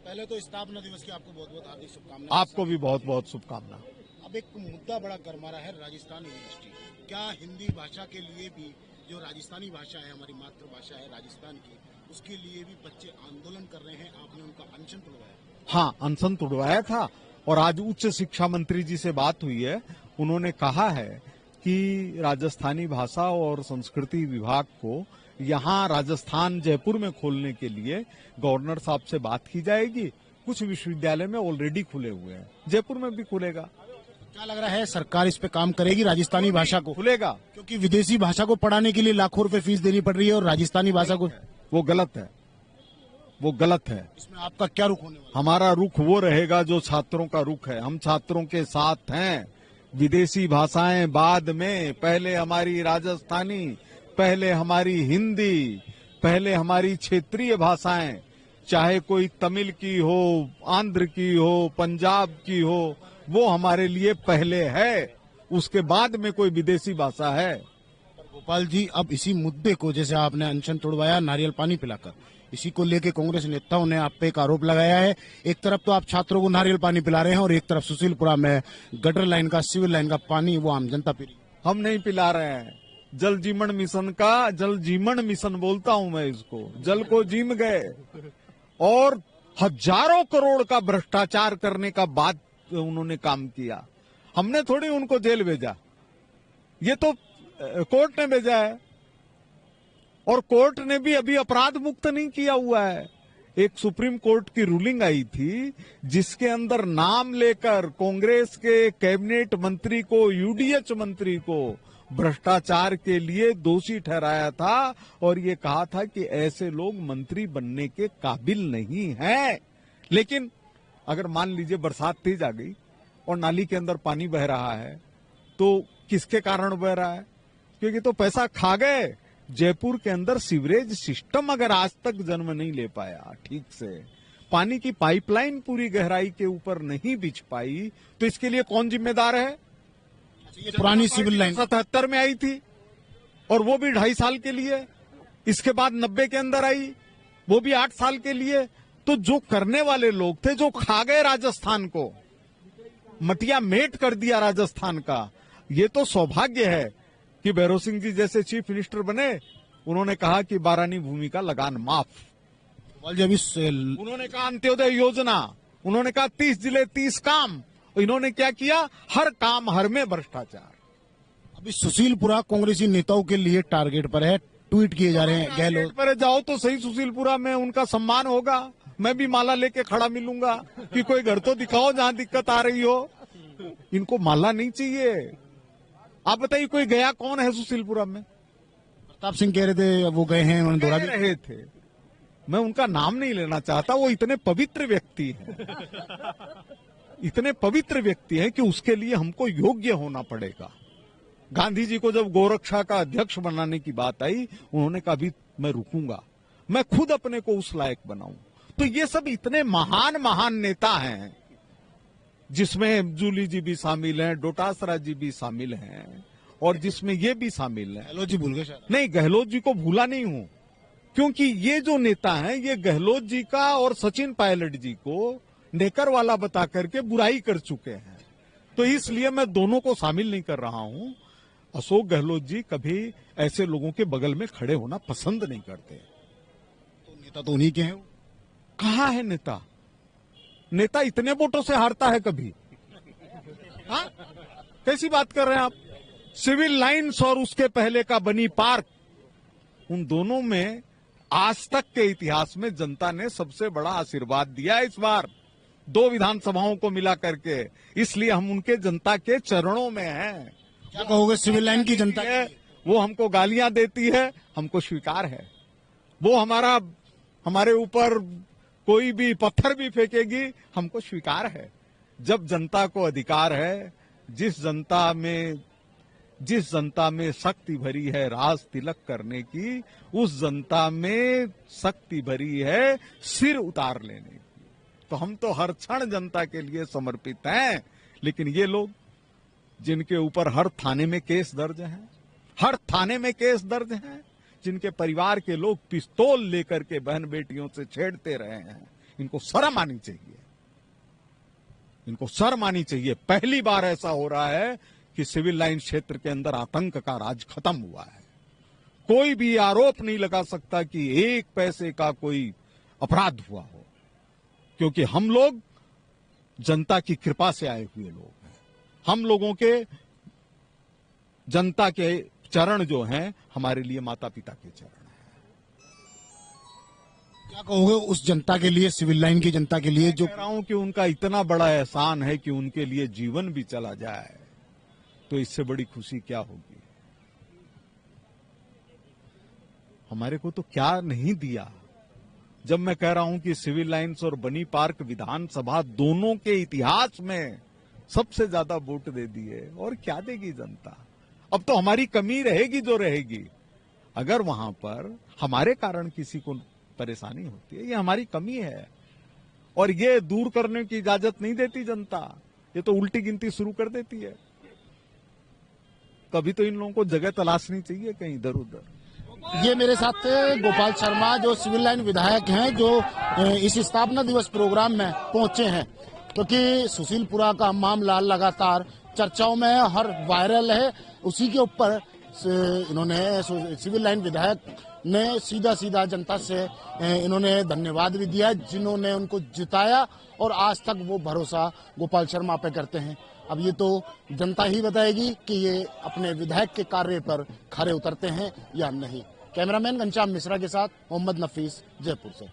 पहले तो स्थापना दिवस की आपको बहुत बहुत हार्दिक शुभकामनाएं। आपको भी बहुत बहुत शुभकामना। अब एक मुद्दा बड़ा गर्मा रहा है राजस्थान यूनिवर्सिटी। क्या हिंदी भाषा के लिए भी, जो राजस्थानी भाषा है, हमारी मातृभाषा है राजस्थान की, उसके लिए भी बच्चे आंदोलन कर रहे हैं? आपने उनका अनशन तोड़वाया? हाँ, अनशन तोड़वाया था और आज उच्च शिक्षा मंत्री जी से बात हुई है। उन्होंने कहा है कि राजस्थानी भाषा और संस्कृति विभाग को यहाँ राजस्थान जयपुर में खोलने के लिए गवर्नर साहब से बात की जाएगी। कुछ विश्वविद्यालय में ऑलरेडी खुले हुए हैं, जयपुर में भी खुलेगा। क्या लग रहा है सरकार इस पे काम करेगी राजस्थानी भाषा को? खुलेगा, क्योंकि विदेशी भाषा को पढ़ाने के लिए लाखों रुपए फीस देनी पड़ रही है और राजस्थानी भाषा को, वो गलत है, वो गलत है। इसमें आपका क्या रुख होने वाला? हमारा रुख वो रहेगा जो छात्रों का रुख है। हम छात्रों के साथ हैं। विदेशी भाषाएं बाद में, पहले हमारी राजस्थानी, पहले हमारी हिंदी, पहले हमारी क्षेत्रीय भाषाएं, चाहे कोई तमिल की हो, आंध्र की हो, पंजाब की हो, वो हमारे लिए पहले है, उसके बाद में कोई विदेशी भाषा है। गोपाल जी, अब इसी मुद्दे को, जैसे आपने अनशन तोड़वाया नारियल पानी पिलाकर, इसी को लेके कांग्रेस नेताओं ने आप पे एक आरोप लगाया है। एक तरफ तो आप छात्रों को नारियल पानी पिला रहे हैं और एक तरफ सुशीलपुरा में गटर लाइन का, सिविल लाइन का पानी वो आम जनता पी रही है। हम नहीं पिला रहे हैं। जल जीवन मिशन का, जल जीवन मिशन बोलता हूं मैं इसको, जल को जीम गए और हजारों करोड़ का भ्रष्टाचार करने का बाद उन्होंने काम किया। हमने थोड़ी उनको जेल भेजा, ये तो कोर्ट ने भेजा है और कोर्ट ने भी अभी अपराध मुक्त नहीं किया हुआ है। एक सुप्रीम कोर्ट की रूलिंग आई थी जिसके अंदर नाम लेकर कांग्रेस के कैबिनेट मंत्री को, यूडीएच मंत्री को भ्रष्टाचार के लिए दोषी ठहराया था और ये कहा था कि ऐसे लोग मंत्री बनने के काबिल नहीं हैं। लेकिन अगर मान लीजिए बरसात तेज आ गई और नाली के अंदर पानी बह रहा है तो किसके कारण बह रहा है? क्योंकि तो पैसा खा गए। जयपुर के अंदर सीवरेज सिस्टम अगर आज तक जन्म नहीं ले पाया ठीक से, पानी की पाइपलाइन पूरी गहराई के ऊपर नहीं बिछ पाई, तो इसके लिए कौन जिम्मेदार है? ये पुरानी सिविल लाइन 77 में आई थी और वो भी 2.5 साल के लिए। इसके बाद 90 के अंदर आई, वो भी 8 साल के लिए। तो जो करने वाले लोग थे, जो खा गए राजस्थान को, मटिया मेट कर दिया राजस्थान का। ये तो सौभाग्य है कि भैरव सिंह जी जैसे चीफ मिनिस्टर बने। उन्होंने कहा कि बारानी भूमि का लगान माफ। उन्होंने कहा अंत्योदय योजना, उन्होंने कहा 30 जिले 30 काम। इन्होंने क्या किया? हर काम हर में भ्रष्टाचार। अभी सुशीलपुरा कांग्रेसी नेताओं के लिए टारगेट पर है, ट्वीट किए जा रहे हैं। गहलोत पर जाओ तो सही, सुशीलपुरा में उनका सम्मान होगा। मैं भी माला लेके खड़ा मिलूंगा कि कोई घर तो दिखाओ जहां दिक्कत आ रही हो। इनको माला नहीं चाहिए। आप बताइए कोई गया कौन है सुशीलपुरा में? प्रताप सिंह कह रहे थे वो गए हैं, उन्होंने दौरा भी रहे थे। मैं उनका नाम नहीं लेना चाहता, वो इतने पवित्र व्यक्ति हैं, इतने पवित्र व्यक्ति हैं कि उसके लिए हमको योग्य होना पड़ेगा। गांधी जी को जब गोरक्षा का अध्यक्ष बनाने की बात आई, उन्होंने कहा अभी मैं रुकूंगा, मैं खुद अपने को उस लायक बनाऊं। तो ये सब इतने महान महान नेता हैं, जिसमें जूली जी भी शामिल हैं, डोटासरा जी भी शामिल हैं और जिसमें ये भी शामिल हैं। गहलोत जी भूल गए शायद। नहीं, गहलोत जी को भूला नहीं हूं, क्योंकि ये जो नेता हैं ये गहलोत जी का और सचिन पायलट जी को नेकर वाला बता करके बुराई कर चुके हैं। तो इसलिए मैं दोनों को शामिल नहीं कर रहा हूं। अशोक गहलोत जी कभी ऐसे लोगों के बगल में खड़े होना पसंद नहीं करते। तो नेता तो उन्हीं के हैं। कहाँ है नेता? नेता इतने वोटों से हारता है कभी? हाँ, कैसी बात कर रहे हैं आप? सिविल लाइन्स और उसके पहले का बनी पार्क, उन दोनों में आज तक के इतिहास में जनता ने सबसे बड़ा आशीर्वाद दिया इस बार 2 विधानसभाओं को मिला करके। इसलिए हम उनके जनता के चरणों में हैं। क्या कहोगे सिविल लाइन की जनता है? वो हमको गालियां देती है, हमको स्वीकार है। वो हमारे ऊपर कोई भी पत्थर भी फेंकेगी, हमको स्वीकार है। जब जनता को अधिकार है, जिस जनता में शक्ति भरी है राज तिलक करने की, उस जनता में शक्ति भरी है सिर उतार लेने की। तो हम तो हर क्षण जनता के लिए समर्पित हैं। लेकिन ये लोग जिनके ऊपर हर थाने में केस दर्ज हैं, हर थाने में केस दर्ज हैं, जिनके परिवार के लोग पिस्तौल लेकर के बहन बेटियों से छेड़ते रहे हैं, इनको शर्म आनी चाहिए, इनको शर्म आनी चाहिए। पहली बार ऐसा हो रहा है कि सिविल लाइन क्षेत्र के अंदर आतंक का राज खत्म हुआ है। कोई भी आरोप नहीं लगा सकता कि एक पैसे का कोई अपराध हुआ हो, क्योंकि हम लोग जनता की कृपा से आए हुए लोग हैं। हम लोगों के जनता के चरण जो हैं हमारे लिए माता पिता के चरण हैं। क्या कहोगे उस जनता के लिए, सिविल लाइन की जनता के लिए जो कह रहा हूं कि उनका इतना बड़ा एहसान है कि उनके लिए जीवन भी चला जाए तो इससे बड़ी खुशी क्या होगी। हमारे को तो क्या नहीं दिया। जब मैं कह रहा हूं कि सिविल लाइन्स और बनी पार्क विधानसभा दोनों के इतिहास में सबसे ज्यादा वोट दे दिए, और क्या देगी जनता। अब तो हमारी कमी रहेगी जो रहेगी। अगर वहां पर हमारे कारण किसी को परेशानी होती है, ये हमारी कमी है, और ये दूर करने की इजाजत नहीं देती जनता। ये तो उल्टी गिनती शुरू कर देती है। कभी तो इन लोगों को जगह तलाशनी चाहिए कहीं इधर उधर। ये मेरे साथ थे गोपाल शर्मा, जो सिविल लाइन विधायक हैं, जो इस स्थापना दिवस प्रोग्राम में पहुंचे हैं, क्योंकि सुशीलपुरा का मामला लगातार चर्चाओं में हर वायरल है। उसी के ऊपर इन्होंने, सिविल लाइन विधायक ने सीधा सीधा जनता से इन्होंने धन्यवाद भी दिया, जिन्होंने उनको जिताया, और आज तक वो भरोसा गोपाल शर्मा पे करते हैं। अब ये तो जनता ही बताएगी कि ये अपने विधायक के कार्य पर खरे उतरते हैं या नहीं। कैमरामैन घनश्याम मिश्रा के साथ मोहम्मद नफीस, जयपुर से।